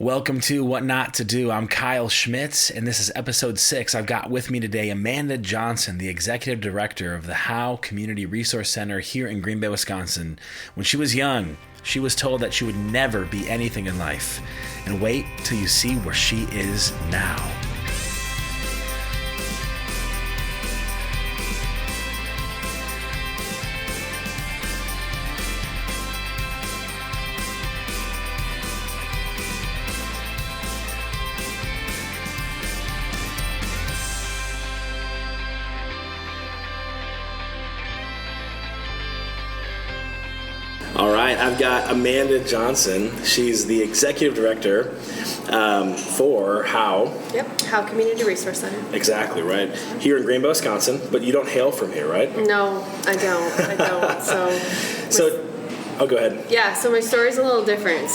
Welcome to What Not to Do. I'm Kyle Schmitz, and this is episode 6. I've got with me today Amanda Johnson, the executive director of the Howe Community Resource Center here in Green Bay, Wisconsin. When she was young, she was told that she would never be anything in life. And wait till you see where she is now. All right, I've got Amanda Johnson. She's the executive director for Howe. Yep, Howe Community Resource Center. Exactly, right. Here in Green Bay, Wisconsin, but you don't hail from here, right? No, I don't. Oh, go ahead. Yeah, so my story's a little different.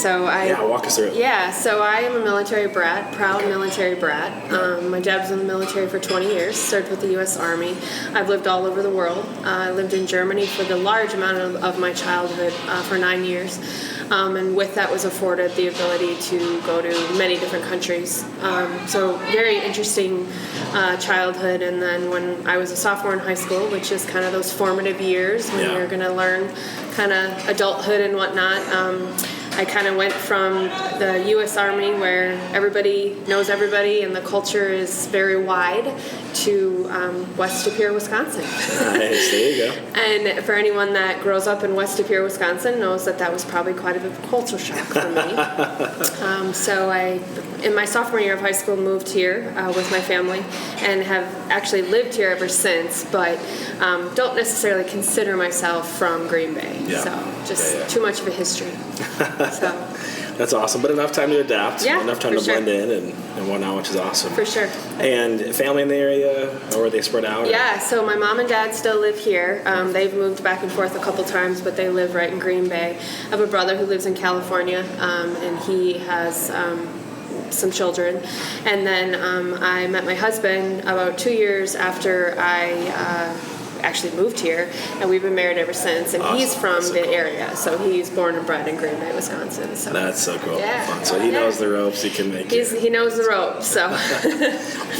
Walk us through it. Yeah, so I am a military brat, proud military brat. My dad was in the military for 20 years, served with the U.S. Army. I've lived all over the world. I lived in Germany for the large amount of my childhood, for 9 years. And with that was afforded the ability to go to many different countries. So very interesting childhood. And then when I was a sophomore in high school, which is kind of those formative years when you're going to learn kind of adulthood and whatnot, I kind of went from the U.S. Army, where everybody knows everybody and the culture is very wide, to West De Pere, Wisconsin. Nice, there you go. And for anyone that grows up in West De Pere, Wisconsin, knows that was probably quite a bit of a culture shock for me. So I, in my sophomore year of high school, moved here with my family and have actually lived here ever since, but don't necessarily consider myself from Green Bay. Yeah. So just too much of a history. So that's awesome, but enough time to adapt, enough time to blend in and whatnot, which is awesome. For sure. And family in the area, or are they spread out? Yeah, so my mom and dad still live here. They've moved back and forth a couple times, but they live right in Green Bay. I have a brother who lives in California, and he has some children. And then I met my husband about 2 years after I actually moved here, and we've been married ever since. And he's from the area, so he's born and bred in Green Bay, Wisconsin. So that's so cool. Yeah. Fun. So he knows the ropes. He can make it. He knows the ropes. So.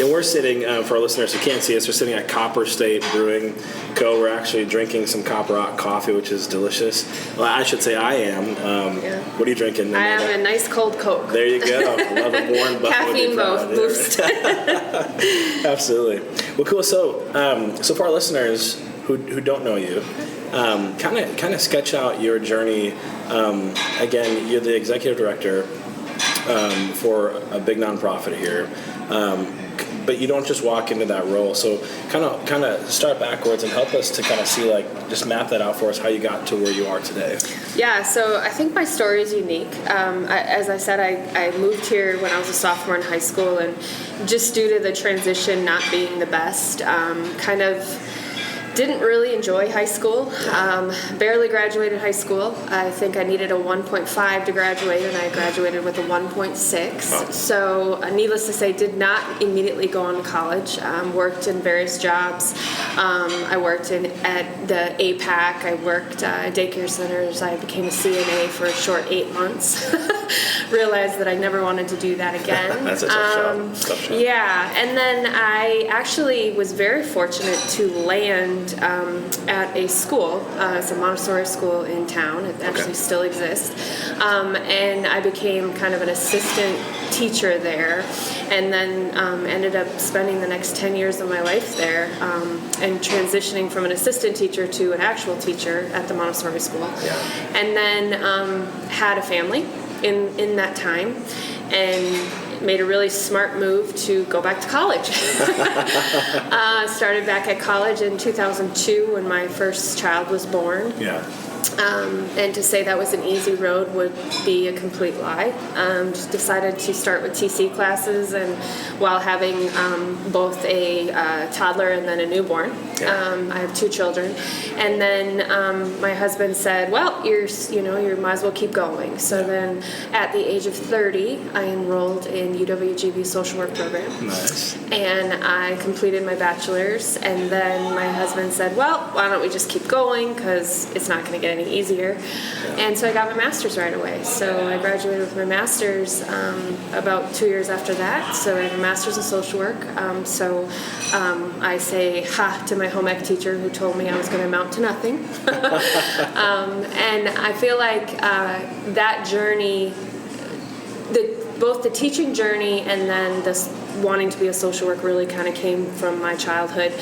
And we're sitting, for our listeners who can't see us, we're sitting at Copper State Brewing Co. We're actually drinking some Copper Rock coffee, which is delicious. Well, I should say I am. What are you drinking? I have a nice cold Coke. There you go. I love a warm caffeine boost. Absolutely. Well, cool. So for our listeners who don't know you, kind of sketch out your journey. Again, you're the executive director for a big nonprofit here, but you don't just walk into that role. So kind of start backwards and help us to kind of see, just map that out for us, how you got to where you are today. Yeah, so I think my story is unique. As I said, I moved here when I was a sophomore in high school, and just due to the transition not being the best, kind of didn't really enjoy high school. Barely graduated high school. I think I needed a 1.5 to graduate, and I graduated with a 1.6. Oh. So needless to say, did not immediately go on to college. Worked in various jobs. I worked at the APAC. I worked at daycare centers. I became a CNA for a short 8 months. Realized that I never wanted to do that again. That's a tough job. Yeah, and then I actually was very fortunate to land at a school. It's a Montessori school in town. It actually still exists. And I became kind of an assistant teacher there, and then ended up spending the next 10 years of my life there, and transitioning from an assistant teacher to an actual teacher at the Montessori school. Yeah. And then had a family in that time, and made a really smart move to go back to college. Started back at college in 2002 when my first child was born. Yeah. And to say that was an easy road would be a complete lie. Just decided to start with TC classes, and while having both a toddler and then a newborn. Yeah. I have 2 children, and then my husband said, "Well, you might as well keep going." So then, at the age of 30, I enrolled in UWGB social work program. Nice. And I completed my bachelor's, and then my husband said, "Well, why don't we just keep going, because it's not going to get any any easier. And so I got my master's right away. So I graduated with my master's about 2 years after that. So I have a master's in social work. I say ha to my home ec teacher who told me I was going to amount to nothing. And I feel like that journey, both the teaching journey and then this wanting to be a social worker really kind of came from my childhood.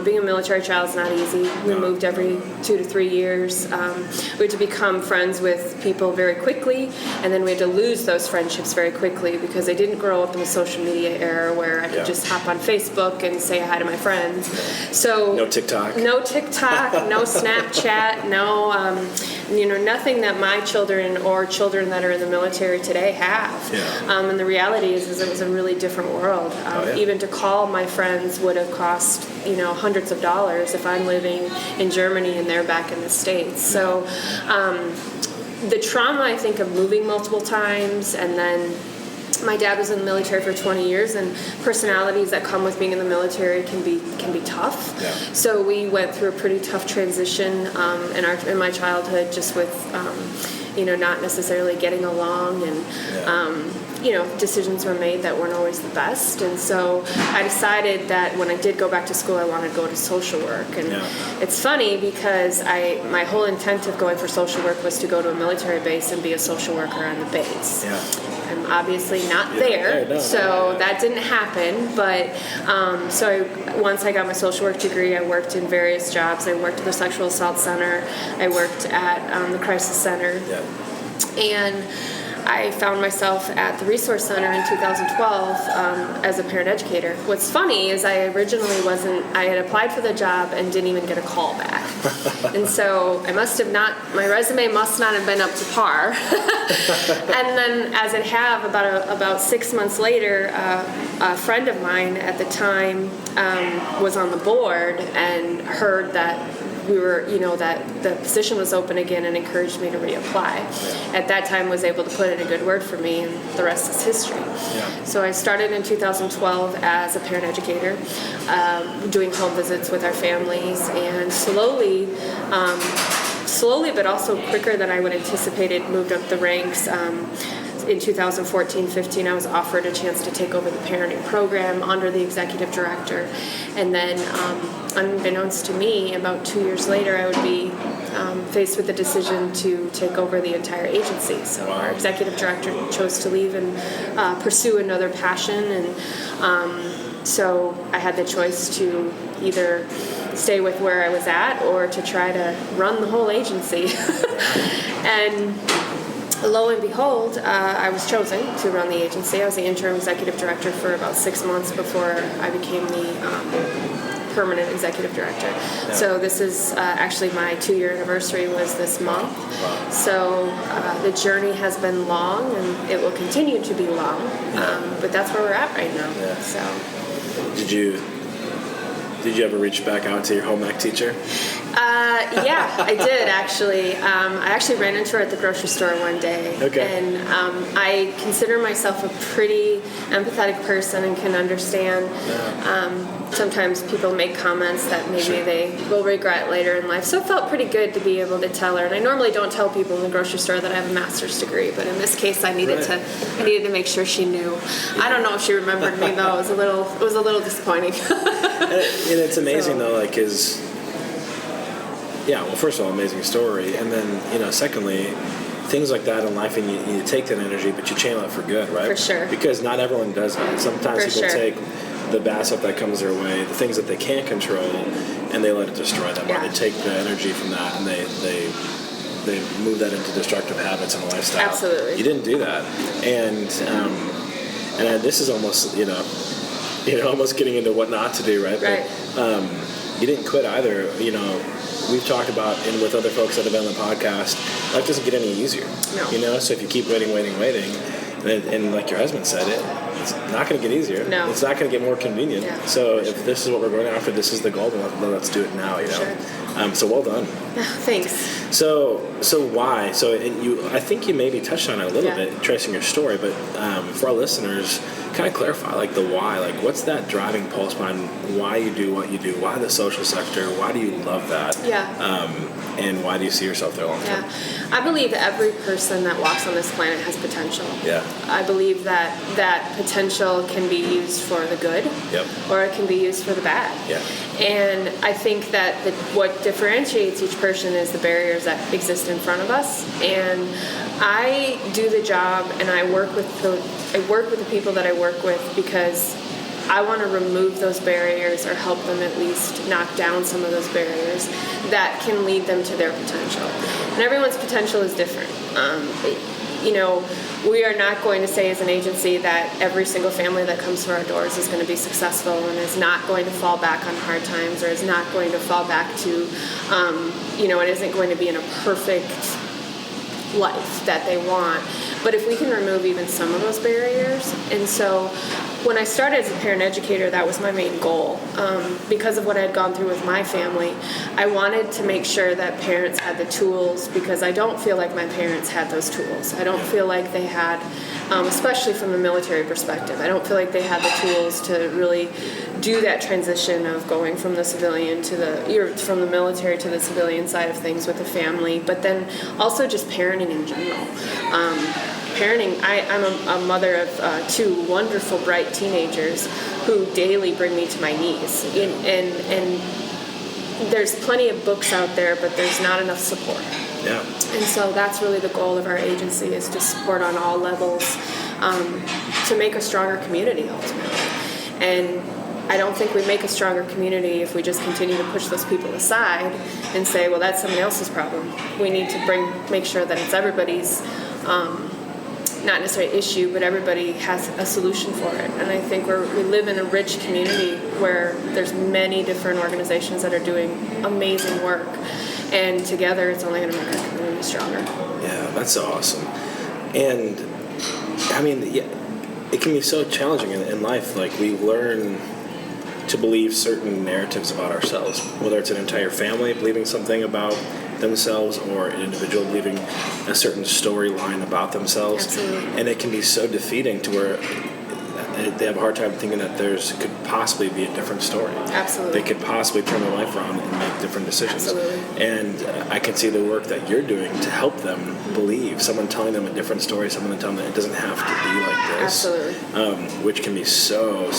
Being a military child is not easy. We moved every 2 to 3 years. We had to become friends with people very quickly, and then we had to lose those friendships very quickly because I didn't grow up in the social media era where I could just hop on Facebook and say hi to my friends. So no TikTok, no Snapchat, no nothing that my children or children that are in the military today have. And the reality is it was a really different world. Even to call my friends would have cost hundreds of dollars if I'm living in Germany and they're back in the States. So the trauma, I think, of moving multiple times, and then my dad was in the military for 20 years, and personalities that come with being in the military can be tough. So we went through a pretty tough transition in my childhood, just with not necessarily getting along, and decisions were made that weren't always the best. And so I decided that when I did go back to school, I wanted to go to social work. And it's funny because my whole intent of going for social work was to go to a military base and be a social worker on the base. I'm obviously not there, that didn't happen. But once I got my social work degree, I worked in various jobs. I worked at the Sexual Assault Center. I worked at the Crisis Center. And I found myself at the Resource Center in 2012 as a parent educator. What's funny is I originally I had applied for the job and didn't even get a call back. And so my resume must not have been up to par. And then as it about 6 months later, a friend of mine at the time was on the board and heard that that the position was open again and encouraged me to reapply. At that time, was able to put in a good word for me, and the rest is history. So I started in 2012 as a parent educator, doing home visits with our families, and slowly, but also quicker than I would anticipated, moved up the ranks. In 2014-15, I was offered a chance to take over the parenting program under the executive director. And then, unbeknownst to me, about 2 years later, I would be faced with the decision to take over the entire agency. So our executive director chose to leave and pursue another passion. And so I had the choice to either stay with where I was at or to try to run the whole agency. And lo and behold, I was chosen to run the agency. I was the interim executive director for about 6 months before I became the permanent executive director. So this is actually my 2-year anniversary was this month. So the journey has been long, and it will continue to be long. But that's where we're at right now. So, Did you ever reach back out to your home ec teacher? Yeah, I did actually. I actually ran into her at the grocery store one day. And I consider myself a pretty empathetic person and can understand. Sometimes people make comments that maybe they will regret later in life. So it felt pretty good to be able to tell her. And I normally don't tell people in the grocery store that I have a master's degree, but in this case, I needed to make sure she knew. I don't know if she remembered me though. It was a little disappointing. And it's amazing though, like, first of all, amazing story, and then secondly, things like that in life, and you take that energy, but you channel it for good, right? For sure. Because not everyone does that. Sometimes people take the bad stuff that comes their way, the things that they can't control, and they let it destroy them. Or they take the energy from that and they move that into destructive habits and a lifestyle. Absolutely. You didn't do that, and this is almost almost getting into what not to do, right? Right. But, you didn't quit either. We've talked about, and with other folks that have been on the podcast, life doesn't get any easier. No. So if you keep waiting, and like your husband said, it's not going to get easier. No. It's not going to get more convenient. Yeah, so if this is what we're going after, this is the goal, then let's do it now, you know. Sure. So well done. Thanks. So why? So I think you maybe touched on it a little bit, tracing your story, but for our listeners, kind of clarify like the why. Like, what's that driving pulse behind why you do what you do? Why the social sector? Why do you love that? Yeah. And why do you see yourself there long term? Yeah. I believe every person that walks on this planet has potential. Yeah. I believe that potential can be used for the good, or it can be used for the bad. Yeah. And I think that what differentiates each person is the barriers that exist in front of us. And I do the job, and I work with the people that I work with because I want to remove those barriers or help them at least knock down some of those barriers that can lead them to their potential. And everyone's potential is different. We are not going to say as an agency that every single family that comes to our doors is going to be successful and is not going to fall back on hard times or is not going to fall back to, it isn't going to be in a perfect life that they want. But if we can remove even some of those barriers, and so when I started as a parent educator, that was my main goal. Because of what I had gone through with my family, I wanted to make sure that parents had the tools, because I don't feel like my parents had those tools. I don't feel like they had, especially from the military perspective, I don't feel like they had the tools to really do that transition of going from the civilian from the military to the civilian side of things with the family, but then also just parenting in general. Parenting, I'm a mother of two wonderful, bright teenagers who daily bring me to my knees. And there's plenty of books out there, but there's not enough support. Yeah. And so that's really the goal of our agency, is to support on all levels to make a stronger community ultimately. And I don't think we make a stronger community if we just continue to push those people aside and say, well, that's somebody else's problem. We need to make sure that it's everybody's not necessarily issue, but everybody has a solution for it. And I think we live in a rich community where there's many different organizations that are doing amazing work, and together it's only going to make our community stronger. Yeah, that's so awesome. And I mean, it can be so challenging in life. Like, we learn to believe certain narratives about ourselves, whether it's an entire family believing something about themselves or an individual believing a certain storyline about themselves. Absolutely. And it can be so defeating to where they have a hard time thinking that could possibly be a different story. Absolutely. They could possibly turn their life around and make different decisions. Absolutely. And I can see the work that you're doing to help them believe, someone telling them a different story, someone telling them it doesn't have to be like this. Absolutely. Which can be so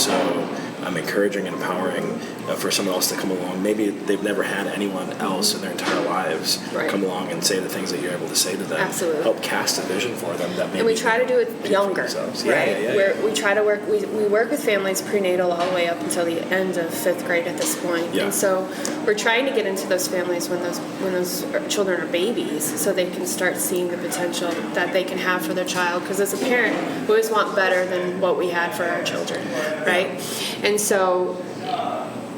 encouraging and empowering for someone else to come along. Maybe they've never had anyone else in their entire lives come along and say the things that you're able to say to them. Absolutely. Help cast a vision for them that maybe. And we try to do it younger, right? Yeah. We try to work. We work with families prenatal all the way up until the end of 5th grade at this point. Yeah. And so we're trying to get into those families when those children are babies, so they can start seeing the potential that they can have for their child. Because as a parent, we always want better than what we had for our children, right? And so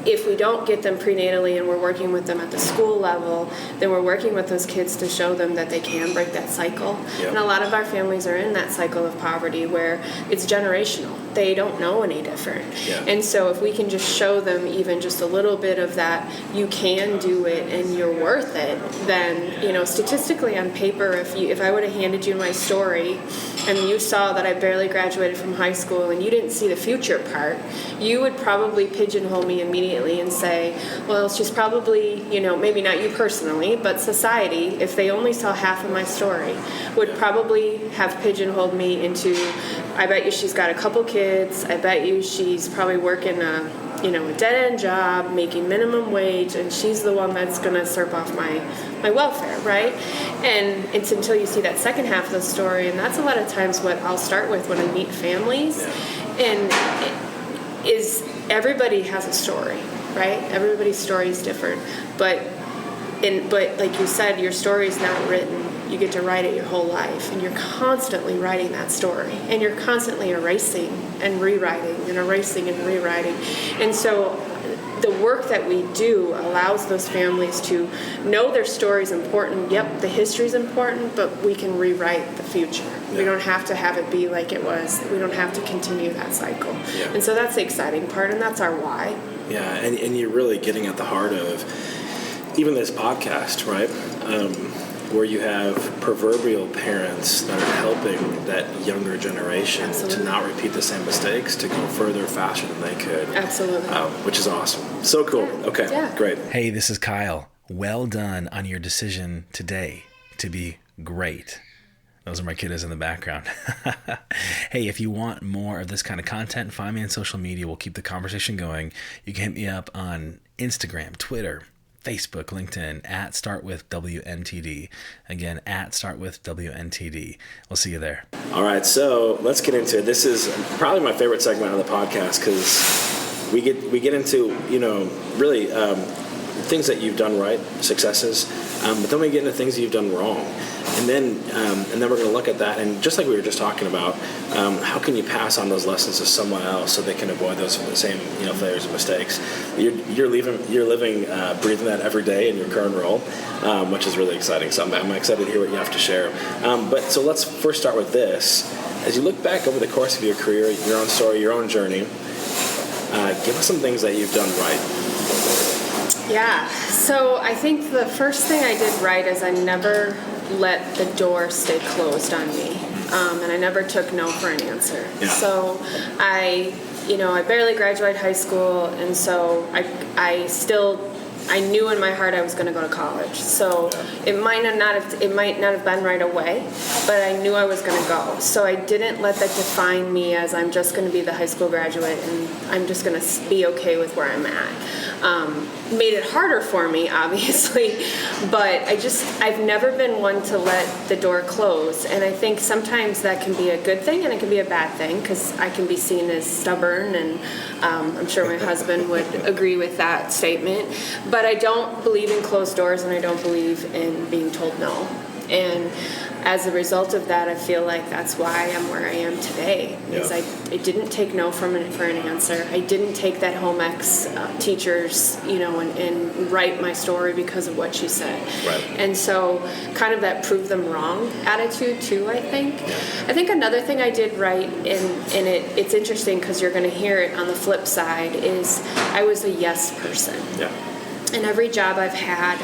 if we don't get them prenatally and we're working with them at the school level, then we're working with those kids to show them that they can break that cycle. Yep. And a lot of our families are in that cycle of poverty where it's generational. They don't know any different. Yeah. And so if we can just show them even just a little bit of that, you can do it and you're worth it, then, statistically on paper, if I would have handed you my story and you saw that I barely graduated from high school and you didn't see the future part, you would probably pigeonhole me immediately and say, well, she's probably, maybe not you personally, but society, if they only saw half of my story, would probably have pigeonholed me into, I bet you she's got a couple kids, I bet you she's probably working a dead-end job, making minimum wage, and she's the one that's going to serve off my welfare, right? And it's until you see that second half of the story, and that's a lot of times what I'll start with when I meet families, and is everybody has a story, right? Everybody's story is different, but like you said, your story is not written. You get to write it your whole life, and you're constantly writing that story, and you're constantly erasing and rewriting and erasing and rewriting. And so the work that we do allows those families to know their story's important. Yep, the history's important, but we can rewrite the future. Yeah. We don't have to have it be like it was. We don't have to continue that cycle. Yeah. And so that's the exciting part, and that's our why. Yeah, and you're really getting at the heart of even this podcast, right? Where you have proverbial parents that are helping that younger generation Absolutely. To not repeat the same mistakes, to go further faster than they could. Absolutely. Which is awesome. So cool. Yeah. Okay, yeah. Great. Hey, this is Kyle. Well done on your decision today to be great. Those are my kiddos in the background. Hey, if you want more of this kind of content, find me on social media. We'll keep the conversation going. You can hit me up on Instagram, Twitter, Facebook, LinkedIn, at StartWithWNTD. Again, at StartWithWNTD. We'll see you there. All right, so let's get into it. This is probably my favorite segment of the podcast because we get into, really things that you've done right, successes, but then we get into things that you've done wrong. And then we're going to look at that, and just like we were just talking about, how can you pass on those lessons to someone else so they can avoid those same failures and mistakes? You're living, breathing that every day in your current role, which is really exciting. So I'm excited to hear what you have to share. But so let's first start with this. As you look back over the course of your career, your own story, your own journey, give us some things that you've done right. Yeah. So I think the first thing I did right is I never let the door stay closed on me, and I never took no for an answer. Yeah. So I barely graduated high school, and so I knew in my heart I was going to go to college. So it might not have been right away, but I knew I was going to go. So I didn't let that define me as I'm just going to be the high school graduate and I'm just going to be okay with where I'm at. Made it harder for me, obviously, but I've never been one to let the door close. And I think sometimes that can be a good thing and it can be a bad thing because I can be seen as stubborn, and I'm sure my husband would agree with that statement. But I don't believe in closed doors, and I don't believe in being told no. And as a result of that, I feel like that's why I'm where I am today. Is I didn't take no for an answer. I didn't take that home ec teachers, and write my story because of what she said. Right. And so kind of that prove them wrong attitude too, I think. Yeah. I think another thing I did right, and it's interesting because you're going to hear it on the flip side, is I was a yes person. Yeah. In every job I've had,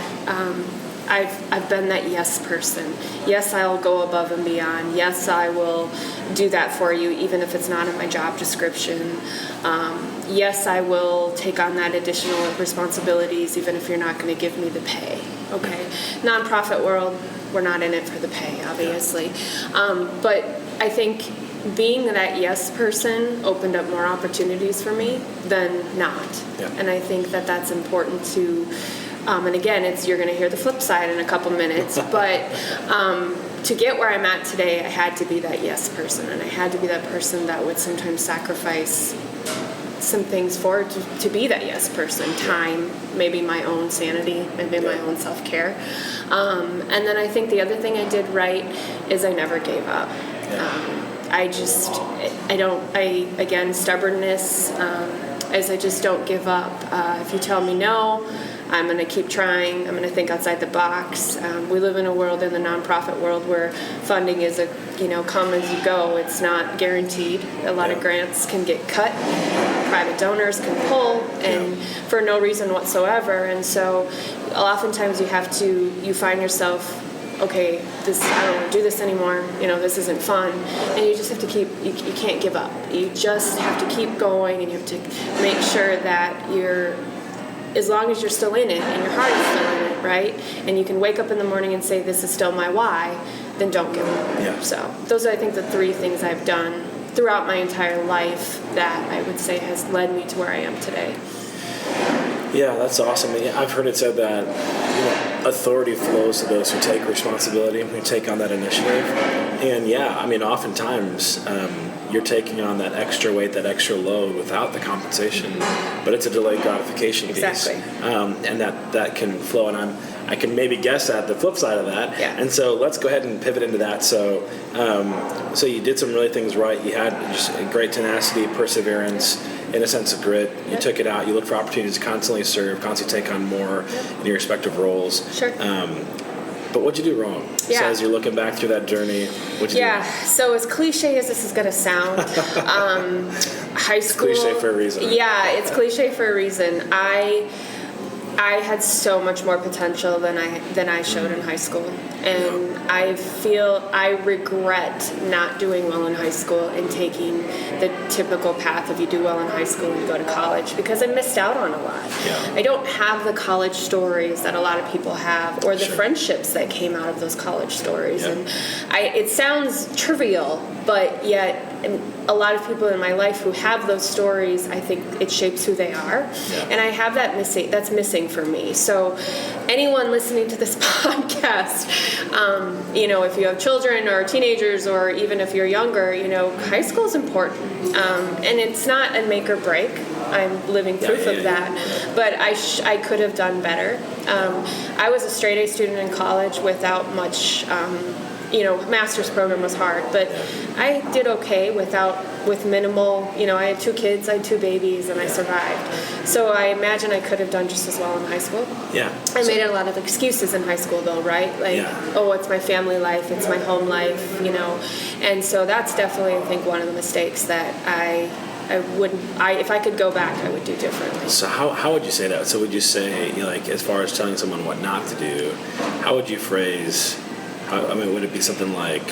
I've been that yes person. Yes, I'll go above and beyond. Yes, I will do that for you, even if it's not in my job description. Yes, I will take on that additional responsibilities, even if you're not going to give me the pay. Okay, nonprofit world, we're not in it for the pay, obviously. But I think being that yes person opened up more opportunities for me than not. Yeah. And I think that that's important to, and again, you're going to hear the flip side in a couple minutes, but to get where I'm at today, I had to be that yes person, and I had to be that person that would sometimes sacrifice some things for to be that yes person. Time, maybe my own sanity, maybe my own self-care. And then I think the other thing I did right is I never gave up. Again, stubbornness, is I just don't give up. If you tell me no, I'm going to keep trying. I'm going to think outside the box. We live in a world, in the nonprofit world, where funding is come as you go. It's not guaranteed. A lot of grants can get cut. Private donors can pull, and for no reason whatsoever. And so oftentimes you find yourself, okay, I don't want to do this anymore. This isn't fun. And you just have to you can't give up. You just have to keep going, and you have to make sure that as long as you're still in it and your heart is still in it, right? And you can wake up in the morning and say, this is still my why, then don't give up. Yeah. So those are, I think, the three things I've done throughout my entire life that I would say has led me to where I am today. Yeah, that's awesome. I've heard it said that authority flows to those who take responsibility, who take on that initiative. And oftentimes, you're taking on that extra weight, that extra load without the compensation, but it's a delayed gratification piece. Exactly. And that can flow, and I can maybe guess at the flip side of that. Yeah. And so let's go ahead and pivot into that. So so you did some really things right. You had just a great tenacity, perseverance, in a sense of grit. You took it out. You looked for opportunities to constantly serve, constantly take on more in your respective roles. Sure. But what'd you do wrong? Yeah. So as you're looking back through that journey, what'd you do? So as cliche as this is going to sound, high school... It's cliche for a reason. Yeah, it's cliche for a reason. I had so much more potential than I showed in high school. And I regret not doing well in high school and taking the typical path of you do well in high school and you go to college, because I missed out on a lot. Yeah. I don't have the college stories that a lot of people have, or the friendships that came out of those college stories. Yeah. And it sounds trivial, but yet a lot of people in my life who have those stories, I think it shapes who they are. Yeah. And I have that's missing for me. So anyone listening to this podcast, if you have children or teenagers, or even if you're younger, high school is important. And it's not a make or break. I'm living proof of that. But I could have done better. I was a straight A student in college without much... master's program was hard, but I did okay with minimal, I had 2 kids, I had 2 babies, and I survived. So I imagine I could have done just as well in high school. Yeah. I made a lot of excuses in high school though, right? It's my family life, it's my home life, and so that's definitely, I think, one of the mistakes that if I could go back, I would do differently. So how would you say that? So would you say, as far as telling someone what not to do, how would you phrase... would it be something like,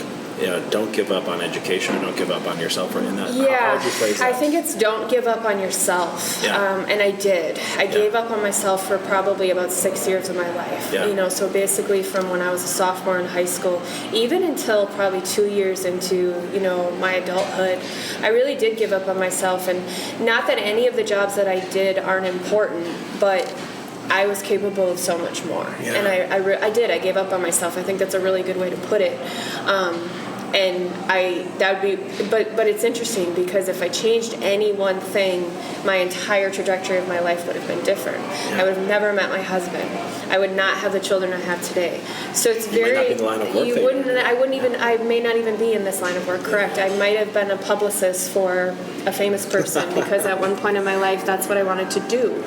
don't give up on education, or don't give up on yourself, or in that? How would you phrase that? I think it's don't give up on yourself. Yeah. And I did. I gave up on myself for probably about 6 years of my life. Yeah. So basically from when I was a sophomore in high school, even until probably 2 years into, my adulthood, I really did give up on myself. And not that any of the jobs that I did aren't important, but I was capable of so much more. Yeah. And I did. I gave up on myself. I think that's a really good way to put it. But it's interesting, because if I changed any one thing, my entire trajectory of my life would have been different. Yeah. I would have never met my husband. I would not have the children I have today. So it's You might not be in the line of work I may not even be in this line of work, correct. I might have been a publicist for a famous person, because at one point in my life, that's what I wanted to do,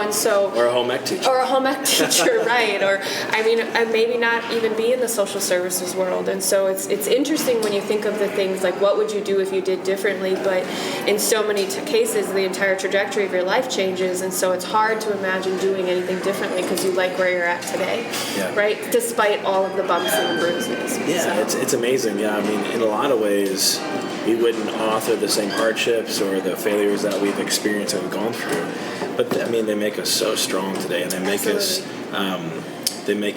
and so... Or a home ec teacher. Or a home ec teacher, right. Or, I maybe not even be in the social services world. And so it's interesting when you think of the things like, what would you do if you did differently? But in so many cases, the entire trajectory of your life changes. And so it's hard to imagine doing anything differently, because you like where you're at today, right? Despite all of the bumps and the bruises. Yeah, so. it's amazing. Yeah, in a lot of ways, we wouldn't author the same hardships or the failures that we've experienced and gone through. But they make us so strong today, and they make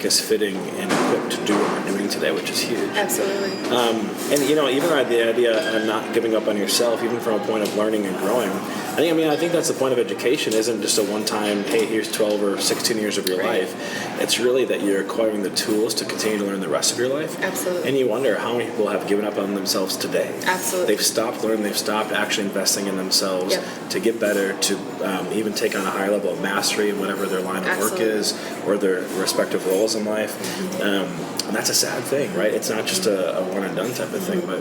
us fitting and equipped to do what we're doing today, which is huge. Absolutely. And even the idea of not giving up on yourself, even from a point of learning and growing. I think that's the point of education. Isn't just a one-time, hey, here's 12 or 16 years of your life. It's really that you're acquiring the tools to continue to learn the rest of your life. Absolutely. And you wonder how many people have given up on themselves today. Absolutely. They've stopped learning. They've stopped actually investing in themselves to get better, to even take on a higher level of mastery in whatever their line of work is, or their respective roles in life. And that's a sad thing, right? It's not just a one and done type of thing, but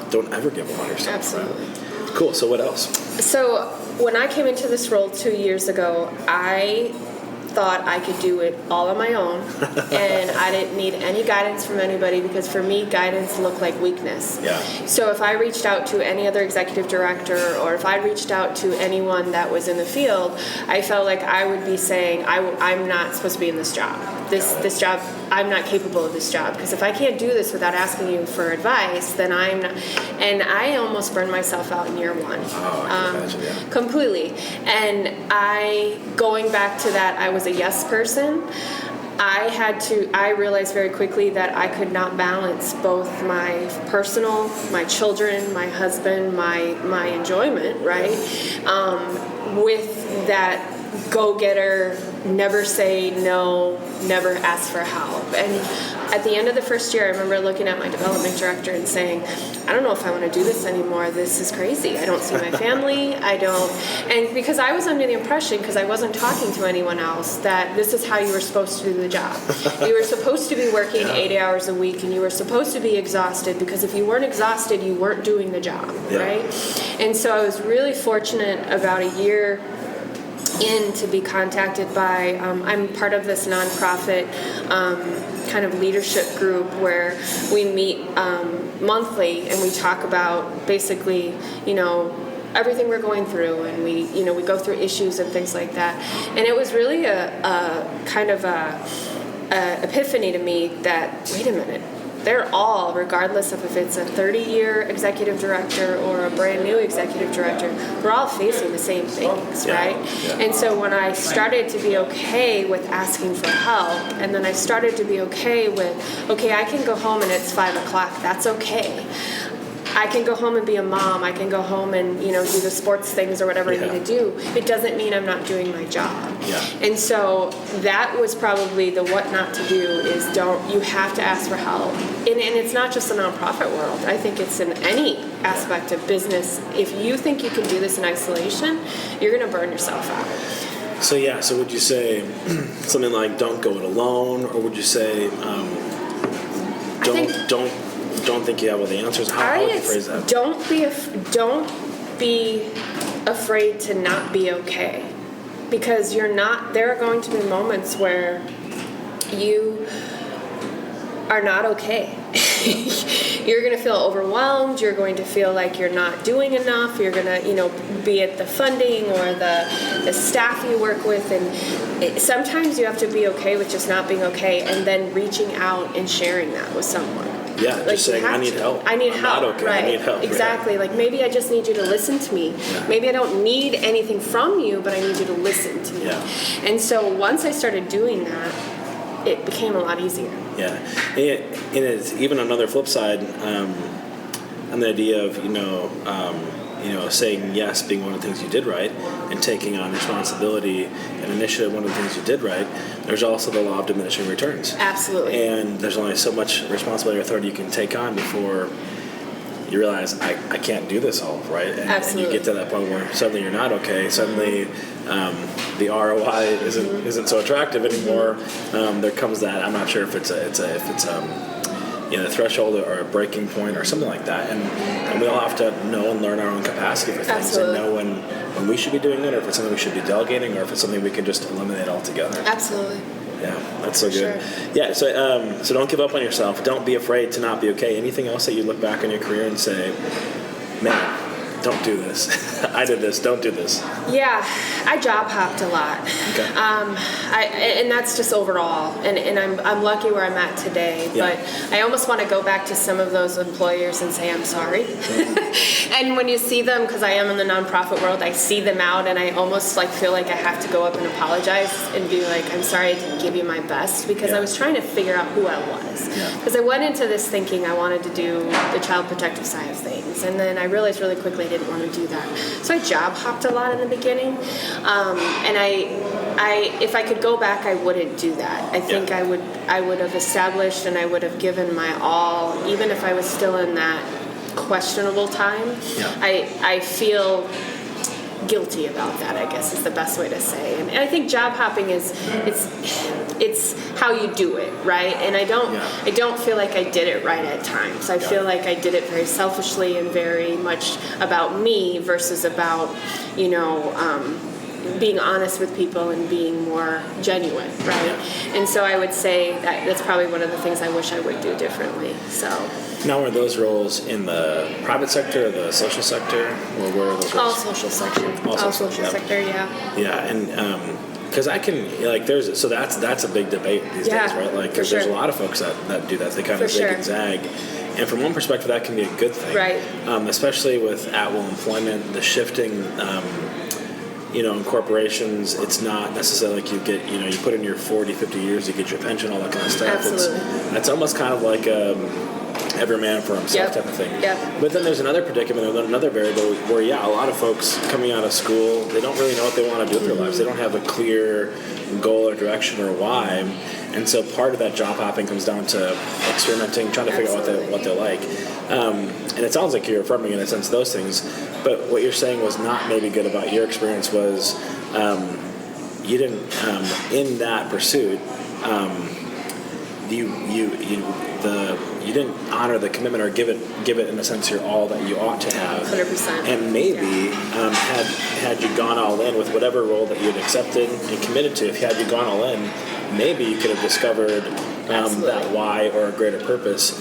don't ever give up on yourself. Absolutely. Right? Cool. So what else? So when I came into this role 2 years ago, I thought I could do it all on my own, and I didn't need any guidance from anybody, because for me, guidance looked like weakness. Yeah. So if I reached out to any other executive director, or if I reached out to anyone that was in the field, I felt like I would be saying, I'm not supposed to be in this job. This job, I'm not capable of this job, because if I can't do this without asking you for advice, then I'm not. And I almost burned myself out in year 1. Oh, I can imagine, yeah. Completely. And going back to that, I was a yes person. I realized very quickly that I could not balance both my personal, my children, my husband, my enjoyment, right? With that go-getter, never say no, never ask for help. And at the end of the first year, I remember looking at my development director and saying, I don't know if I want to do this anymore. This is crazy. I don't see my family. And because I was under the impression, because I wasn't talking to anyone else, that this is how you were supposed to do the job. You were supposed to be working 80 hours a week, and you were supposed to be exhausted, because if you weren't exhausted, you weren't doing the job, right? And so I was really fortunate about a year in to be contacted by, I'm part of this nonprofit kind of leadership group where we meet monthly and we talk about basically, everything we're going through, and we go through issues and things like that. And it was really a kind of a epiphany to me that, wait a minute, they're all, regardless of if it's a 30-year executive director or a brand new executive director, we're all facing the same things, right? Yeah. And so when I started to be okay with asking for help, and then I started to be okay with, okay, I can go home and it's 5 o'clock, that's okay. I can go home and be a mom. I can go home and, do the sports things or whatever I need to do. It doesn't mean I'm not doing my job. Yeah. And so that was probably the what not to do is you have to ask for help. And it's not just the nonprofit world. I think it's in any aspect of business. If you think you can do this in isolation, you're going to burn yourself out. So would you say something like don't go it alone, or would you say don't think you have all the answers? How would you phrase that? Don't be afraid to not be okay, because you're not. There are going to be moments where you are not okay. You're going to feel overwhelmed. You're going to feel like you're not doing enough. You're going to, be it the funding or the staff you work with, and sometimes you have to be okay with just not being okay, and then reaching out and sharing that with someone. Yeah, just saying, I need help. I need help. Not okay. Right. I need help. Exactly. Like maybe I just need you to listen to me. Yeah. Maybe I don't need anything from you, but I need you to listen to me. Yeah. And so once I started doing that, it became a lot easier. Yeah. And it's even another flip side on the idea of, saying yes being one of the things you did right, and taking on responsibility and initiative, one of the things you did right. There's also the law of diminishing returns. Absolutely. And there's only so much responsibility or authority you can take on before you realize I can't do this all, right? And you get to that point where suddenly you're not okay. Suddenly the ROI isn't so attractive anymore. There comes that, I'm not sure if it's the threshold or a breaking point or something like that, and we all have to know and learn our own capacity for things. Absolutely. And know when we should be doing it, or if it's something we should be delegating, or if it's something we can just eliminate altogether. Absolutely. Yeah, that's so good. Sure. Yeah, so don't give up on yourself. Don't be afraid to not be okay. Anything else that you look back on your career and say, man, don't do this. I did this. Don't do this. Yeah, I job hopped a lot. Okay. And that's just overall. And I'm lucky where I'm at today. Yeah. But I almost want to go back to some of those employers and say I'm sorry. Mm-hmm. And when you see them, because I am in the nonprofit world, I see them out, and I almost feel like I have to go up and apologize and be like, I'm sorry I didn't give you my best, because I was trying to figure out who I was. Because I went into this thinking I wanted to do the child protective side of things, and then I realized really quickly I didn't want to do that. So I job hopped a lot in the beginning, and I if I could go back, I wouldn't do that. I think I would have established, and I would have given my all, even if I was still in that questionable time. I feel guilty about that, I guess is the best way to say. And I think job hopping is it's how you do it, right? And I don't feel like I did it right at times. I feel like I did it very selfishly and very much about me versus about being honest with people and being more genuine, right? And so I would say that that's probably one of the things I wish I would do differently. So now, are those roles in the private sector or the social sector, or where are those roles? All social sector. All social sector, yeah. Yeah, and because I can that's a big debate these days, right? Because there's a lot of folks that do that. They kind of zig and zag. And from one perspective, that can be a good thing, right? Especially with at-will employment, the shifting. In corporations, it's not necessarily like you get, you put in your 40, 50 years, you get your pension, all that kind of stuff. Absolutely. It's almost kind of like every man for himself type of thing. But then there's another predicament, another variable where, a lot of folks coming out of school, they don't really know what they want to do with their lives. They don't have a clear goal or direction or why. And so part of that job hopping comes down to experimenting, trying to figure out what they like. And it sounds like you're affirming in a sense those things. But what you're saying was not maybe good about your experience was you didn't, in that pursuit, you didn't honor the commitment or give it in a sense your all that you ought to have. 100%. And maybe had you gone all in with whatever role that you'd accepted and committed to, if had you gone all in, maybe you could have discovered that why or a greater purpose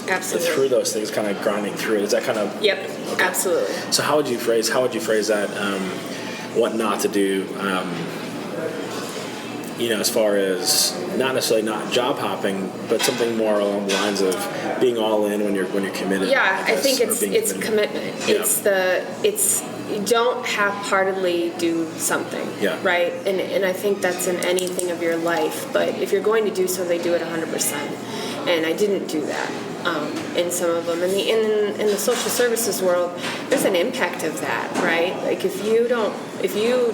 through those things, kind of grinding through it. Is that kind of okay. Absolutely. So how would you phrase that? What not to do? As far as not necessarily not job hopping, but something more along the lines of being all in when you're committed. Yeah, I think it's commitment. Yeah. It's you don't half-heartedly do something. Yeah. Right. And I think that's in anything of your life. But if you're going to do something, do it 100%. And I didn't do that in some of them. In the social services world, there's an impact of that, right? Like if you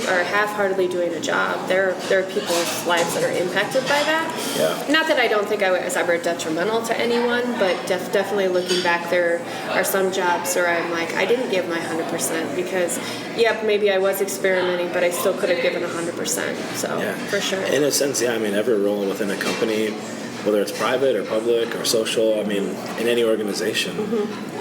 are half-heartedly doing a job, there are people's lives that are impacted by that. Yeah. Not that I don't think I was ever detrimental to anyone, but definitely looking back, there are some jobs where I'm like, I didn't give my 100% because, maybe I was experimenting, but I still could have given 100%. So for sure. In a sense, every role within a company, whether it's private or public or social, in any organization,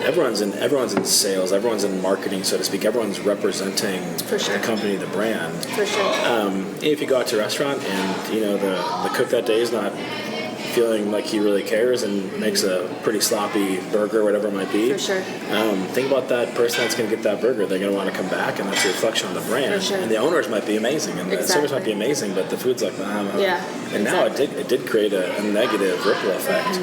everyone's in sales, everyone's in marketing, so to speak. Everyone's representing the company, the brand. For sure. If you go out to a restaurant and the cook that day is not feeling like he really cares and makes a pretty sloppy burger, whatever it might be. For sure. Think about that person that's going to get that burger. They're going to want to come back, and that's a reflection on the brand. For sure. And the owners might be amazing, and the service might be amazing, but the food's like, And now it did create a negative ripple effect.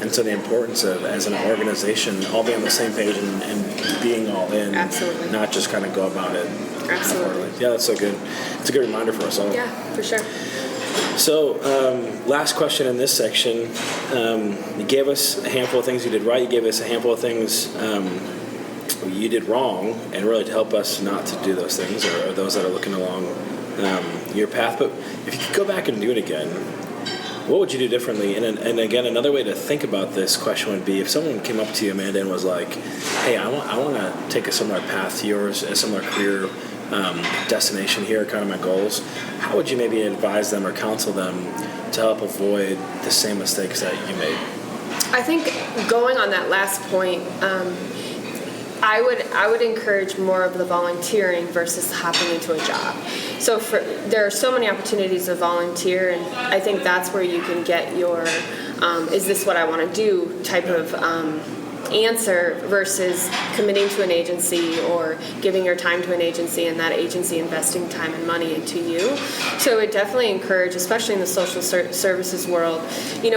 And so the importance of, as an organization, all being on the same page and being all in. Absolutely. Not just kind of go about it. Absolutely. Yeah, that's so good. It's a good reminder for us all. Yeah, for sure. So, last question in this section. You gave us a handful of things you did right. You gave us a handful of things you did wrong, and really to help us not to do those things, or those that are looking along your path. But if you could go back and do it again, what would you do differently? And again, another way to think about this question would be if someone came up to you, Amanda, and was like, hey, I want to take a similar path to yours, a similar career destination here, kind of my goals. How would you maybe advise them or counsel them to help avoid the same mistakes that you made? I think going on that last point, I would encourage more of the volunteering versus hopping into a job. So there are so many opportunities to volunteer, and I think that's where you can get your is this what I want to do type of answer versus committing to an agency or giving your time to an agency and that agency investing time and money into you. So it definitely encourage, especially in the social services world,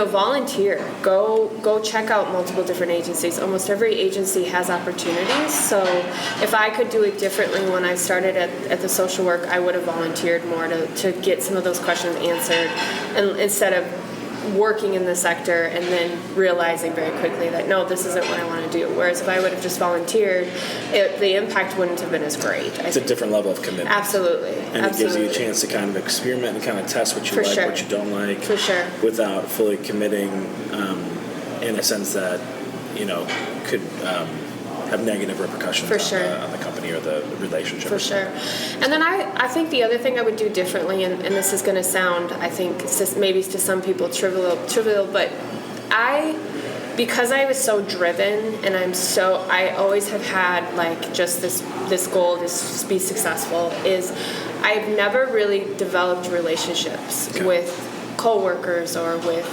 volunteer. Go check out multiple different agencies. Almost every agency has opportunities. So if I could do it differently when I started at the social work, I would have volunteered more to get some of those questions answered, and instead of working in the sector and then realizing very quickly that no, this isn't what I want to do. Whereas if I would have just volunteered, the impact wouldn't have been as great. It's a different level of commitment. Absolutely. And it gives you a chance to kind of experiment and kind of test what you like, what you don't like. For sure. Without fully committing in a sense that, could have negative repercussions on the company or the relationship. For sure. And then I think the other thing I would do differently, and this is going to sound, I think, maybe to some people trivial, but because I was so driven and I always have had like just this goal to be successil, is I've never really developed relationships with coworkers or with,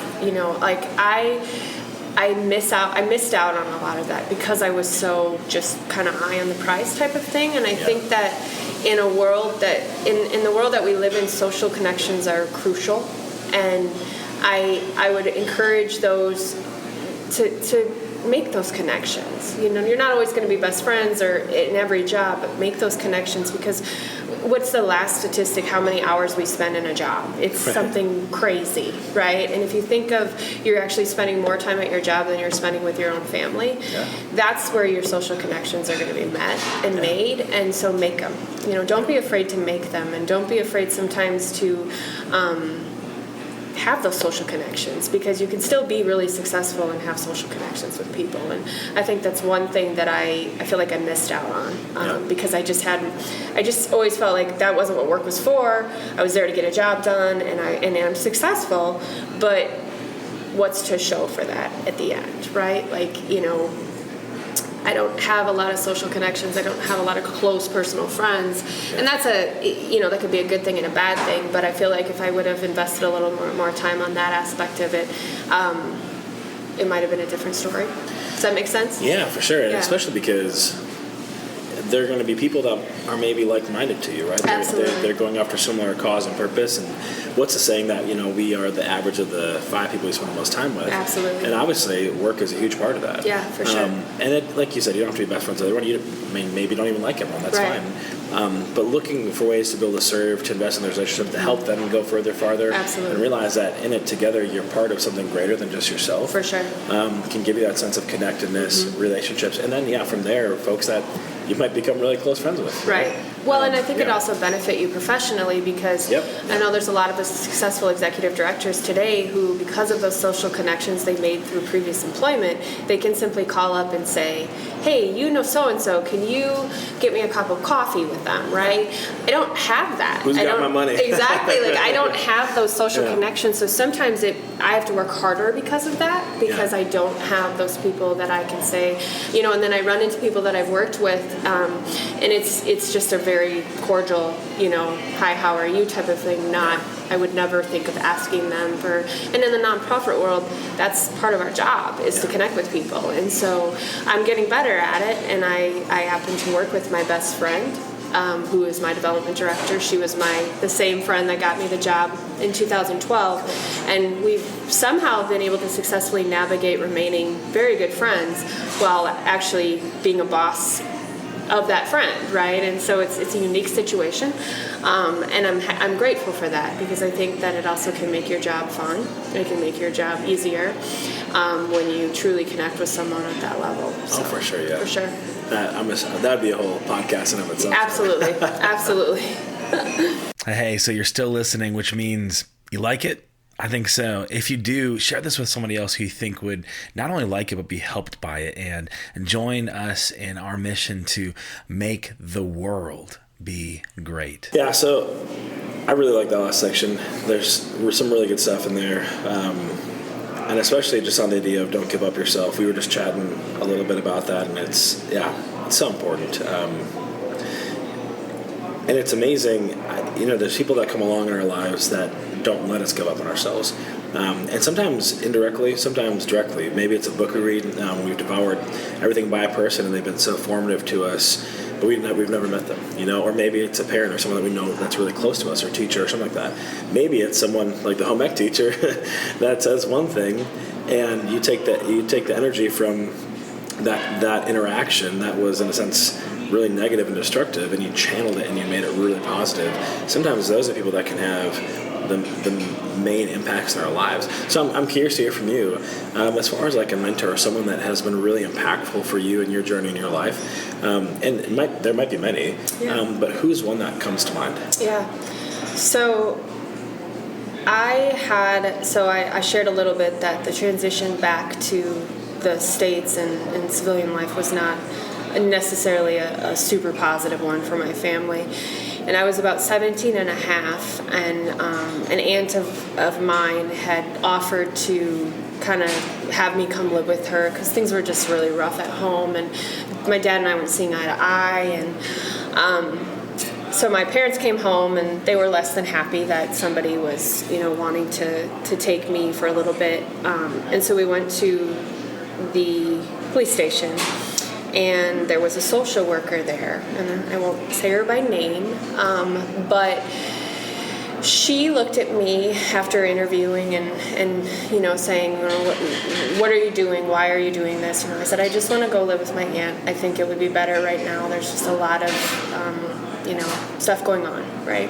I missed out on a lot of that because I was so just kind of eye on the prize type of thing. And I think that in a world that in the world that we live in, social connections are crucial, and I would encourage those to make those connections. You know, you're not always going to be best friends or in every job, but make those connections, because what's the last statistic, how many hours we spend in a job? It's something crazy, right? And if you think of you're actually spending more time at your job than you're spending with your own family, that's where your social connections are going to be met and made. And so make them. You know, don't be afraid to make them, and don't be afraid sometimes to have those social connections, because you can still be really successful and have social connections with people. And I think that's one thing that I feel like I missed out on, because I just always felt like that wasn't what work was for. I was there to get a job done, and I'm successful, but what's to show for that at the end, right? Like, you know, I don't have a lot of social connections. I don't have a lot of close personal friends. And that's that could be a good thing and a bad thing. But I feel like if I would have invested a little more time on that aspect of it, it might have been a different story. Does that make sense? Yeah, for sure. And especially because they're going to be people that are maybe like-minded to you, right? Absolutely. They're going after similar cause and purpose. And what's the saying that, you know, we are the average of the 5 people we spend the most time with? Absolutely. And obviously, work is a huge part of that. Yeah, for sure. And it, like you said, you don't have to be best friends with everyone. Maybe you don't even like everyone. That's fine. But looking for ways to be able to serve, to invest in their relationship, to help them go farther. Absolutely. And realize that in it together, you're part of something greater than just yourself. For sure. Can give you that sense of connectedness, relationships. And then, from there, folks that you might become really close friends with. Right. Well, and I think it also benefit you professionally, because I know there's a lot of the successful executive directors today who, because of those social connections they made through previous employment, they can simply call up and say, hey, you know so-and-so, can you get me a cup of coffee with them, right? I don't have that. Who's got my money? Exactly. Like, I don't have those social connections, so sometimes I have to work harder because of that, because I don't have those people that I can say, you know, and then I run into people that I've worked with, and it's just a very cordial, you know, hi, how are you type of thing. I would never think of asking them for, and in the nonprofit world, that's part of our job, is to connect with people. And so I'm getting better at it, and I happen to work with my best friend, who is my development director. She was the same friend that got me the job in 2012, and we've somehow been able to successfully navigate remaining very good friends while actually being a boss of that friend, right? And so it's a unique situation, and I'm grateful for that, because I think that it also can make your job fun. It can make your job easier when you truly connect with someone at that level. So, for sure, yeah. For sure. That'd be a whole podcast in of itself. Absolutely, absolutely. Hey, so you're still listening, which means you like it? I think so. If you do, share this with somebody else who you think would not only like it, but be helped by it, and join us in our mission to make the world be great. Yeah, so I really like that last section. There's some really good stuff in there. And especially just on the idea of don't give up yourself. We were just chatting a little bit about that, and it's so important. And it's amazing, you know, there's people that come along in our lives that don't let us give up on ourselves. And sometimes indirectly, sometimes directly. Maybe it's a book we read, we've devoured everything by a person, and they've been so formative to us, but we've never met them, you know. Or maybe it's a parent or someone that we know that's really close to us, or a teacher or something like that. Maybe it's someone like the home ec teacher that says one thing, and you take the energy from that interaction that was, in a sense, really negative and destructive, and you channeled it and you made it really positive. Sometimes those are people that can have the main impacts in our lives. So I'm curious to hear from you, as far as like a mentor or someone that has been really impactful for you in your journey in your life. And there might be many, but who's one that comes to mind? Yeah. So I shared a little bit that the transition back to the States and civilian life was not necessarily a super positive one for my family. And I was about 17 and a half, and an aunt of mine had offered to kind of have me come live with her because things were just really rough at home, and my dad and I weren't seeing eye to eye, and so my parents came home, and they were less than happy that somebody was, you know, wanting to take me for a little bit, and so we went to the police station. And there was a social worker there, and I won't say her by name, but she looked at me after interviewing and saying, what are you doing? Why are you doing this? I said, I just want to go live with my aunt. I think it would be better right now. There's just a lot of, stuff going on, right?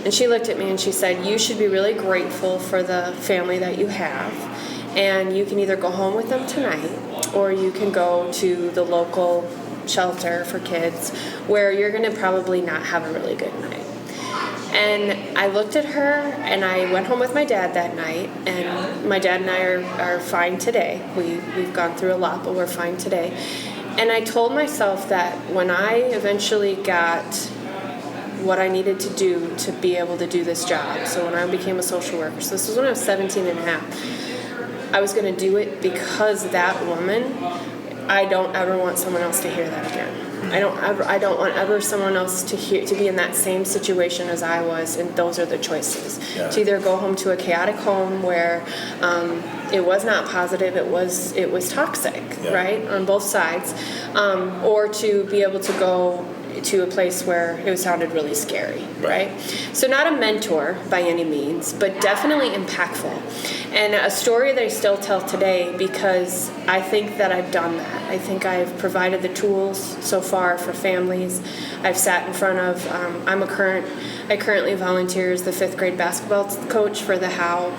And she looked at me and she said, you should be really grateful for the family that you have. And you can either go home with them tonight or you can go to the local shelter for kids where you're going to probably not have a really good night. And I looked at her and I went home with my dad that night, and my dad and I are fine today. We've gone through a lot, but we're fine today. And I told myself that when I eventually got what I needed to do to be able to do this job, so when I became a social worker, so this was when I was 17 and a half, I was going to do it because that woman, I don't ever want someone else to hear that again. I don't want ever someone else to be in that same situation as I was, and those are the choices. Yeah. To either go home to a chaotic home where it was not positive, it was toxic, yeah. Right, on both sides, or to be able to go to a place where it sounded really scary, right? So not a mentor by any means, but definitely impactful. And a story that I still tell today because I think that I've done that. I think I've provided the tools so far for families. I've sat in front of, I currently volunteer as the 5th grade basketball coach for the Howe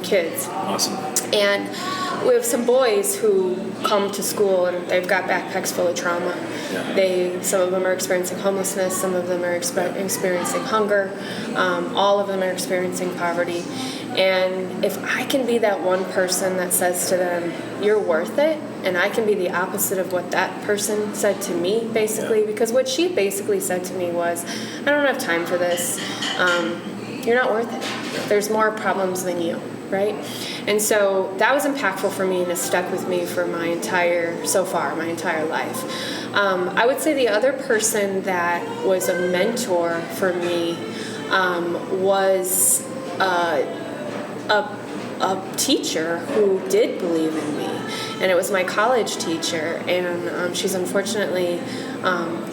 kids. Awesome. And we have some boys who come to school and they've got backpacks full of trauma. Yeah. Some of them are experiencing homelessness, some of them are experiencing hunger, all of them are experiencing poverty. And if I can be that one person that says to them, you're worth it, and I can be the opposite of what that person said to me, basically, because what she basically said to me was, I don't have time for this. You're not worth it. There's more problems than you, right? And so that was impactful for me and has stuck with me for my entire life. I would say the other person that was a mentor for me was a teacher who did believe in me, and it was my college teacher, and she's unfortunately,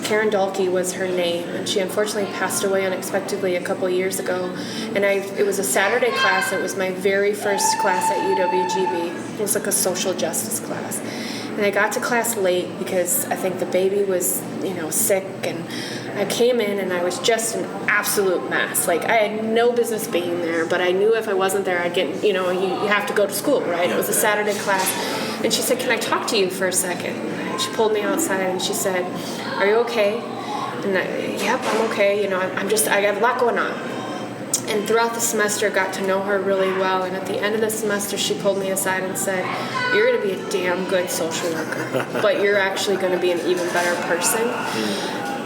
Karen Dahlke was her name, and she unfortunately passed away unexpectedly a couple years ago, and it was a Saturday class. It was my very first class at UWGB. It was like a social justice class. And I got to class late because I think the baby was, sick, and I came in and I was just an absolute mess. Like, I had no business being there, but I knew if I wasn't there, I'd get, you have to go to school, right? It was a Saturday class. And she said, can I talk to you for a second? And she pulled me outside and she said, are you okay? And yep, I'm okay. I got a lot going on. And throughout the semester, got to know her really well. And at the end of the semester, she pulled me aside and said, you're going to be a damn good social worker, but you're actually going to be an even better person.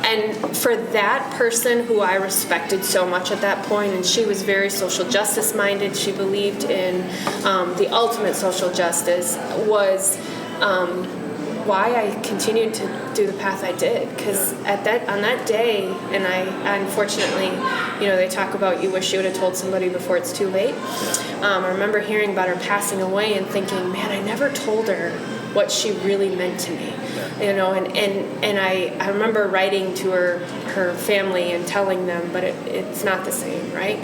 And for that person who I respected so much at that point, and she was very social justice minded, she believed in the ultimate social justice, was why I continued to do the path I did. Because on that day, and I unfortunately, they talk about you wish you would have told somebody before it's too late. I remember hearing about her passing away and thinking, man, I never told her what she really meant to me. And I remember writing to her family and telling them, but it's not the same, right?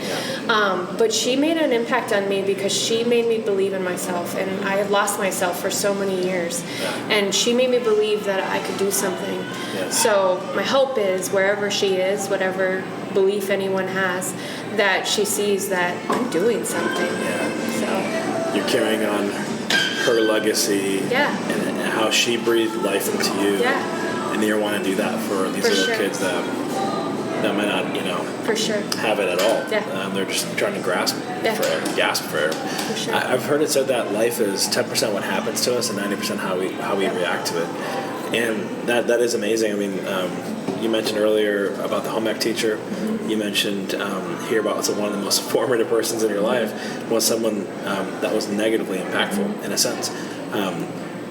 But she made an impact on me because she made me believe in myself, and I had lost myself for so many years, and she made me believe that I could do something. So my hope is wherever she is, whatever belief anyone has, that she sees that I'm doing something. So you're carrying on her legacy, and how she breathed life into you, and you want to do that for these little kids that might not, for sure, have it at all. They're just trying to gasp for air. For sure. I've heard it said that life is 10% what happens to us and 90% how we react to it, and that is amazing. I mean, you mentioned earlier about the home ec teacher. Mm-hmm. You mentioned here about one of the most formative persons in your life was someone that was negatively impactful in a sense.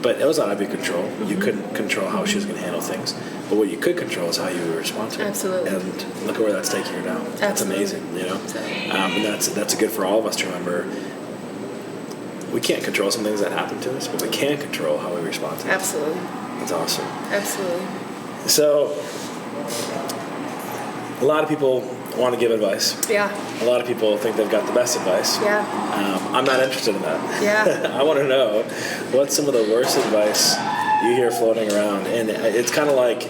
But it was out of your control. Mm-hmm. You couldn't control how she was going to handle things. But what you could control is how you would respond to it. Absolutely. And look at where that's taking her now. Absolutely. That's amazing, And that's good for all of us to remember. We can't control some things that happen to us, but we can control how we respond to it. Absolutely. That's awesome. Absolutely. So, a lot of people want to give advice. Yeah. A lot of people think they've got the best advice. Yeah. I'm not interested in that. Yeah. I want to know what's some of the worst advice you hear floating around. And it's kind of like,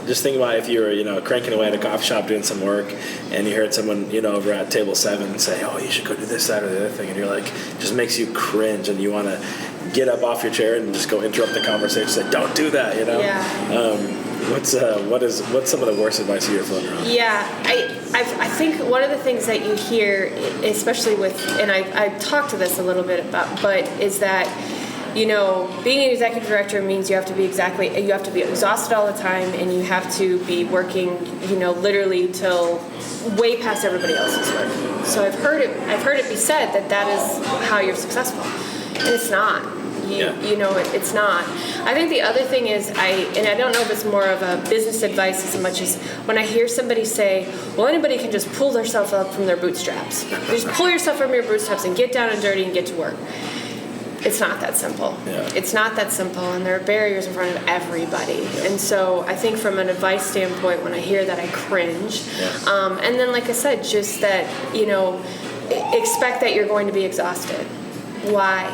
just think about if you were, cranking away at a coffee shop doing some work and you heard someone, over at table 7 say, oh, you should go do this, that, or the other thing. And you're like, just makes you cringe and you want to get up off your chair and just go interrupt the conversation, say, don't do that, Yeah. What's some of the worst advice you hear floating around? Yeah, I think one of the things that you hear, especially with, and I talked to this a little bit about, but is that, being an executive director means you have to be exhausted all the time, and you have to be working, literally till way past everybody else's work. So I've heard it be said that is how you're successful, and it's not. It's not. I think the other thing is, I don't know if it's more of a business advice as much as when I hear somebody say, well, anybody can just pull themselves up from their bootstraps. Just pull yourself from your bootstraps and get down and dirty and get to work. It's not that simple. Yeah. It's not that simple, and there are barriers in front of everybody. Yeah. And so I think from an advice standpoint, when I hear that, I cringe. Yeah. And then, like I said, just that, expect that you're going to be exhausted. Why?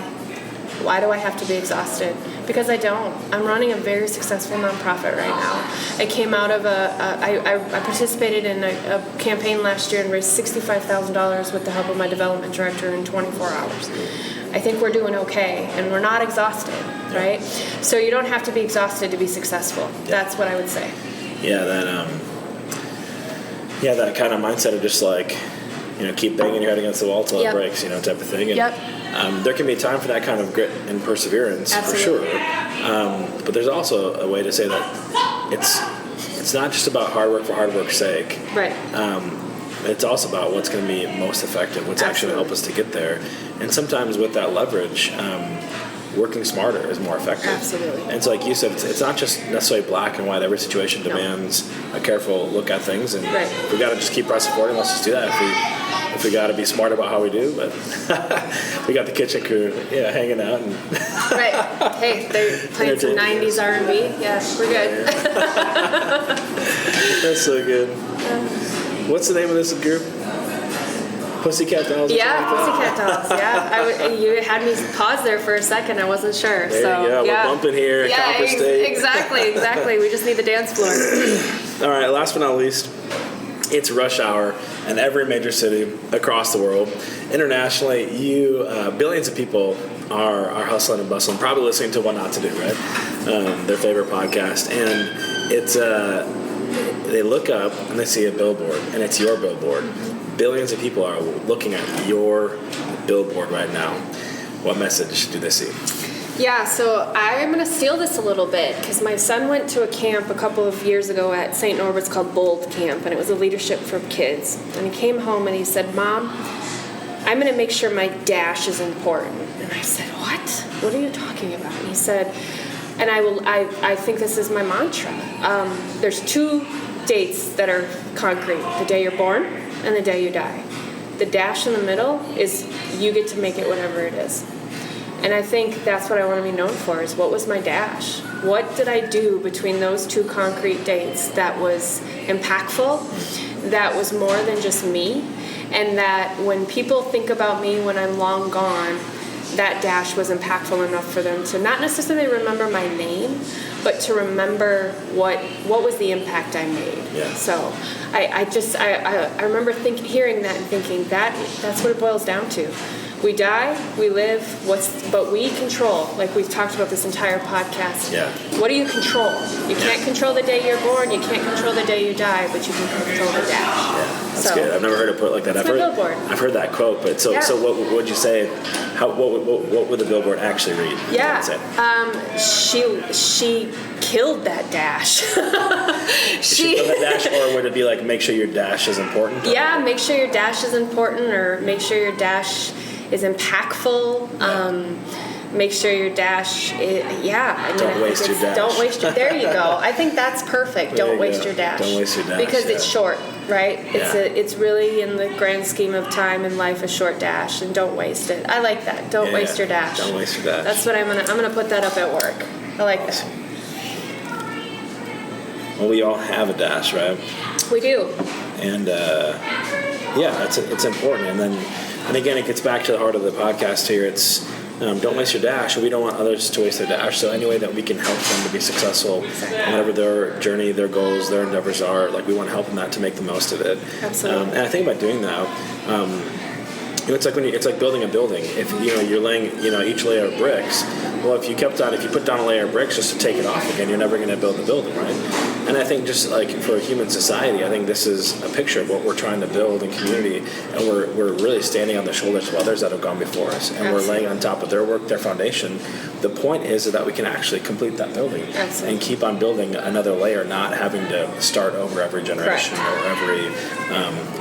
Why do I have to be exhausted? Because I don't. I'm running a very successful nonprofit right now. I came out of I participated in a campaign last year and raised $65,000 with the help of my development director in 24 hours. I think we're doing okay, and we're not exhausted, right? So you don't have to be exhausted to be successful. That's what I would say. Yeah, that kind of mindset of just like, keep banging your head against the wall till it breaks, type of thing. And, there can be a time for that kind of grit and perseverance. Absolutely. For sure. But there's also a way to say that it's not just about hard work for hard work's sake. Right. It's also about what's going to be most effective, what's actually going to help us to get there. And sometimes with that leverage, working smarter is more effective. Absolutely. And so like you said, it's not just necessarily black and white. Every situation demands a careful look at things. And we got to just keep pressing forward, and let's just do that. If we got to be smart about how we do, but we got the kitchen crew, hanging out. And right. Hey, they're playing some 90s R&B. Yeah, we're good. That's so good. What's the name of this group? Pussycat Dolls? Yeah, Pussycat Dolls. Yeah, you had me pause there for a second. I wasn't sure. There you go. We're bumping here at Copper State. Exactly. We just need the dance floor. All right, last but not least, it's rush hour in every major city across the world. Internationally, billions of people are hustling and bustling, probably listening to What Not to Do, right? Their favorite podcast. And it's they look up and they see a billboard, and it's your billboard. Billions of people are looking at your billboard right now. What message do they see? Yeah, so I'm going to steal this a little bit because my son went to a camp a couple of years ago at St. Norbert's called Bold Camp, and it was a leadership for kids. And he came home and he said, Mom, I'm going to make sure my dash is important. And I said, what? What are you talking about? And he said, and I think this is my mantra. There's 2 dates that are concrete, the day you're born and the day you die. The dash in the middle is you get to make it whatever it is. And I think that's what I want to be known for, is what was my dash? What did I do between those 2 concrete dates that was impactful, that was more than just me, and that when people think about me when I'm long gone, that dash was impactful enough for them to not necessarily remember my name, but to remember what was the impact I made. Yeah. So I remember hearing that and thinking that's what it boils down to. We die, we live, but we control, like we've talked about this entire podcast. Yeah. What do you control? You can't control the day you're born, you can't control the day you die, but you can control the dash. Yeah, that's good. I've never heard it put like that. I've heard that quote, but so what would you say, what would the billboard actually read? Yeah, she killed that dash. She killed that dash, or would it be like, make sure your dash is important? Yeah, make sure your dash is important, or make sure your dash is impactful. Make sure your dash don't waste your dash. Don't waste your, there you go. I think that's perfect. Don't waste your dash. Don't waste your dash. Because it's short, right? It's really, in the grand scheme of time in life, a short dash, and don't waste it. I like that. Don't waste your dash. Don't waste your dash. That's what I'm gonna put that up at work. I like that. Well, we all have a dash, right? We do. And it's important. And again, it gets back to the heart of the podcast here. It's don't waste your dash. We don't want others to waste their dash. So any way that we can help them to be successful, whatever their journey, their goals, their endeavors are, like we want to help them that to make the most of it. Absolutely. And I think about doing that. It's like it's like building a building. If you're laying each layer of bricks. Well, if you put down a layer of bricks just to take it off again, you're never going to build the building, right? And I think just like for human society, I think this is a picture of what we're trying to build in community, and we're really standing on the shoulders of others that have gone before us, and we're laying on top of their work, their foundation. The point is that we can actually complete that building and keep on building another layer, not having to start over every generation or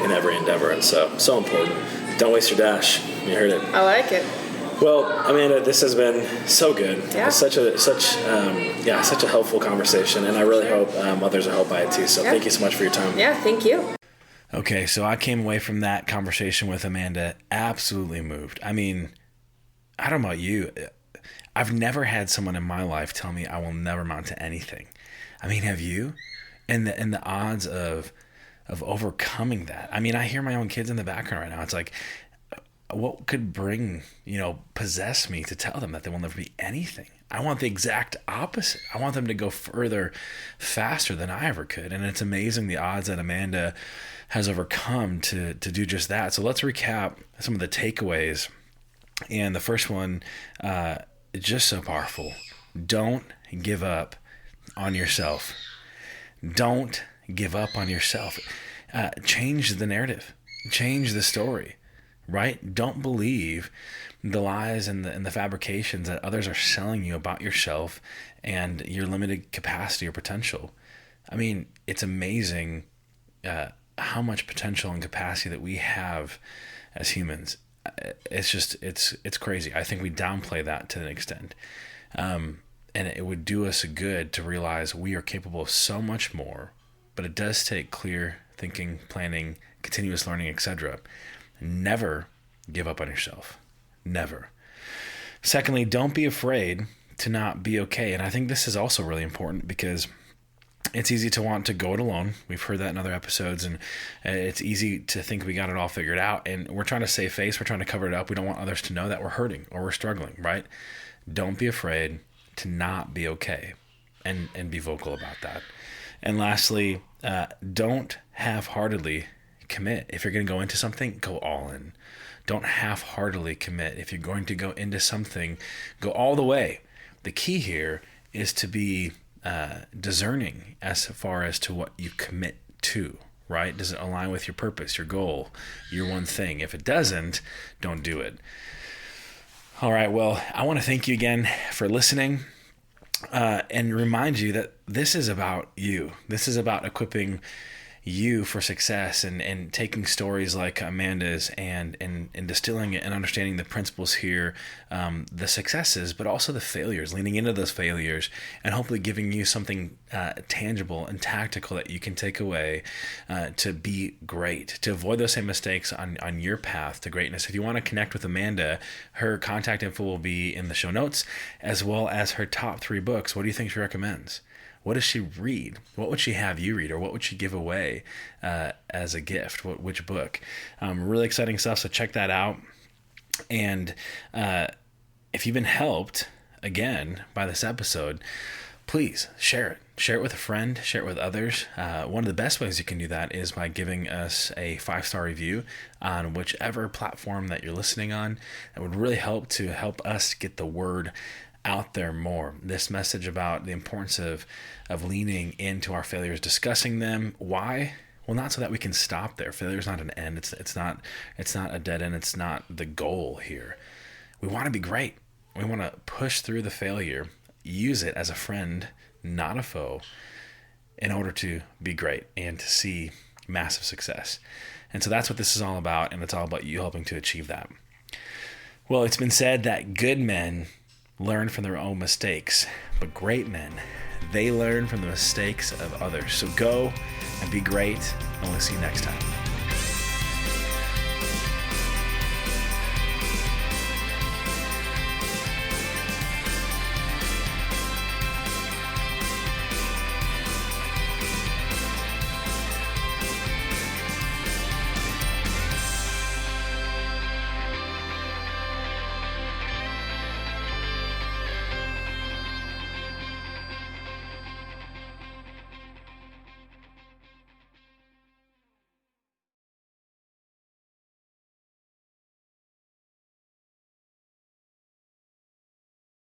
in every endeavor. And so important. Don't waste your dash. You heard it. I like it. Well, Amanda, this has been so good. Yeah. It's such a helpful conversation, and I really hope others are helped by it too. So thank you so much for your time. Yeah, thank you. Okay, so I came away from that conversation with Amanda absolutely moved. I mean, I don't know about you. I've never had someone in my life tell me I will never amount to anything. I mean, have you? And the odds of overcoming that. I mean, I hear my own kids in the background right now. It's like, what could possess me to tell them that they will never be anything? I want the exact opposite. I want them to go further, faster than I ever could. And it's amazing the odds that Amanda has overcome to do just that. So let's recap some of the takeaways. And the first one, just so powerful. Don't give up on yourself. Don't give up on yourself. Change the narrative. Change the story. Right? Don't believe the lies and the fabrications that others are selling you about yourself and your limited capacity or potential. I mean, it's amazing how much potential and capacity that we have as humans. It's crazy. I think we downplay that to an extent. And it would do us a good to realize we are capable of so much more, but it does take clear thinking, planning, continuous learning, etc. Never give up on yourself. Never. Secondly, don't be afraid to not be okay. And I think this is also really important because it's easy to want to go it alone. We've heard that in other episodes, and it's easy to think we got it all figured out. And we're trying to save face. We're trying to cover it up. We don't want others to know that we're hurting or we're struggling, right? Don't be afraid to not be okay, and be vocal about that. And lastly, don't half-heartedly commit. If you're going to go into something, go all in. Don't half-heartedly commit. If you're going to go into something, go all the way. The key here is to be discerning as far as to what you commit to, right? Does it align with your purpose, your goal, your one thing? If it doesn't, don't do it. All right, well, I want to thank you again for listening and remind you that this is about you. This is about equipping you for success and taking stories like Amanda's and distilling it and understanding the principles here, the successes, but also the failures, leaning into those failures and hopefully giving you something tangible and tactical that you can take away to be great, to avoid those same mistakes on your path to greatness. If you want to connect with Amanda, her contact info will be in the show notes, as well as her top 3 books. What do you think she recommends? What does she read? What would she have you read, or what would she give away as a gift? Which book? Really exciting stuff, so check that out. And if you've been helped, again, by this episode, please share it. Share it with a friend. Share it with others. One of the best ways you can do that is by giving us a 5-star review on whichever platform that you're listening on. That would really help us get the word out there more. This message about the importance of leaning into our failures, discussing them. Why? Well, not so that we can stop there. Failure is not an end. It's not a dead end. It's not the goal here. We want to be great. We want to push through the failure, use it as a friend, not a foe, in order to be great and to see massive success. And so that's what this is all about, and it's all about you helping to achieve that. Well, it's been said that good men learn from their own mistakes, but great men, they learn from the mistakes of others. So go and be great, and we'll see you next time.